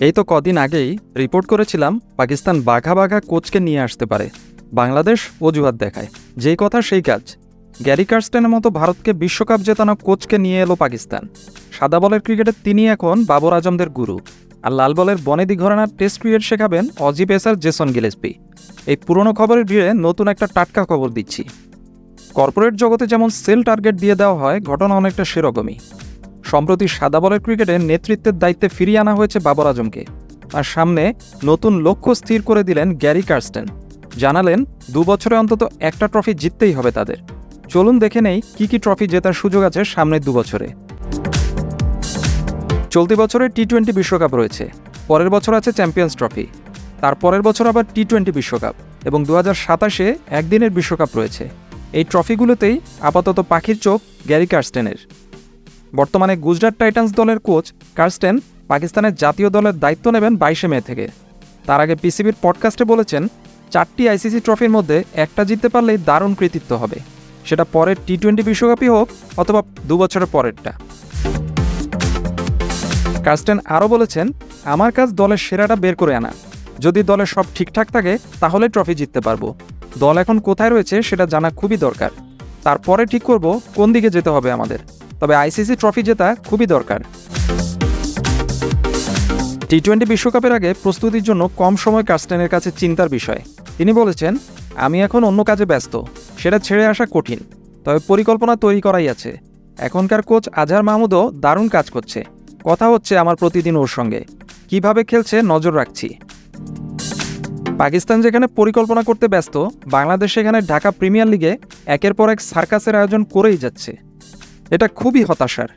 এই তো কদিন আগেই রিপোর্ট করেছিলাম পাকিস্তান বাঘা বাঘা কোচকে নিয়ে আসতে পারে, বাংলাদেশ অজুহাত দেখায়। যেই কথা সেই কাজ। গ্যারি কার্স্টেনের মতো ভারতকে বিশ্বকাপ জেতানো কোচকে নিয়ে এলো পাকিস্তান। সাদা বলের ক্রিকেটে তিনি এখন বাবর আজমদের গুরু, আর লাল বলের বনেদি ঘরানার টেস্ট ক্রিকেট শেখাবেন অজি পেসার জেসন গিলেস্পি। এই পুরনো খবরের ভিড়ে নতুন একটা টাটকা খবর দিচ্ছি। কর্পোরেট জগতে যেমন সেল টার্গেট দিয়ে দেওয়া হয়, ঘটনা অনেকটা সেরকমই। সম্প্রতি সাদা বলের ক্রিকেটে নেতৃত্বের দায়িত্বে ফিরিয়ে আনা হয়েছে বাবর আজমকে, আর সামনে নতুন লক্ষ্য স্থির করে দিলেন গ্যারি কার্স্টেন। জানালেন 2 বছরে অন্তত একটা ট্রফি জিততেই হবে তাদের। চলুন দেখে নেই কি ট্রফি জেতার সুযোগ আছে সামনের 2 বছরে। চলতি বছরে টি-20 বিশ্বকাপ রয়েছে, পরের বছর আছে চ্যাম্পিয়ন্স ট্রফি, তার পরের বছর আবার টি-20 বিশ্বকাপ এবং 2027-এ একদিনের বিশ্বকাপ রয়েছে। এই ট্রফিগুলোতেই আপাতত পাখির চোখ গ্যারি কার্স্টেনের। বর্তমানে গুজরাট টাইটান্স দলের কোচ কার্স্টেন পাকিস্তানের জাতীয় দলের দায়িত্ব নেবেন 22 মে থেকে। তার আগে পিসিবির পডকাস্টে বলেছেন, 4টি আইসিসি ট্রফির মধ্যে একটা জিততে পারলেই দারুণ কৃতিত্ব হবে, সেটা পরের টি-20 বিশ্বকাপই হোক অথবা 2 বছরের পরেরটা। কার্স্টেন আরও বলেছেন, আমার কাজ দলের সেরাটা বের করে আনা। যদি দলের সব ঠিকঠাক থাকে তাহলে ট্রফি জিততে পারবো। দল এখন কোথায় রয়েছে সেটা জানা খুবই দরকার। তারপরে ঠিক করব কোন দিকে যেতে হবে আমাদের। তবে আইসিসি ট্রফি জেতা খুবই দরকার। টি-20 বিশ্বকাপের আগে প্রস্তুতির জন্য কম সময় কার্স্টেনের কাছে চিন্তার বিষয়। তিনি বলেছেন, আমি এখন অন্য কাজে ব্যস্ত, সেটা ছেড়ে আসা কঠিন। তবে পরিকল্পনা তৈরি করাই আছে। এখনকার কোচ আজহার মাহমুদও দারুণ কাজ করছে। কথা হচ্ছে আমার প্রতিদিন ওর সঙ্গে। কিভাবে খেলছে নজর রাখছি। পাকিস্তান যেখানে পরিকল্পনা করতে ব্যস্ত, বাংলাদেশ সেখানে ঢাকা প্রিমিয়ার লিগে একের পর এক সার্কাসের আয়োজন করেই যাচ্ছে। এটা খুবই হতাশার।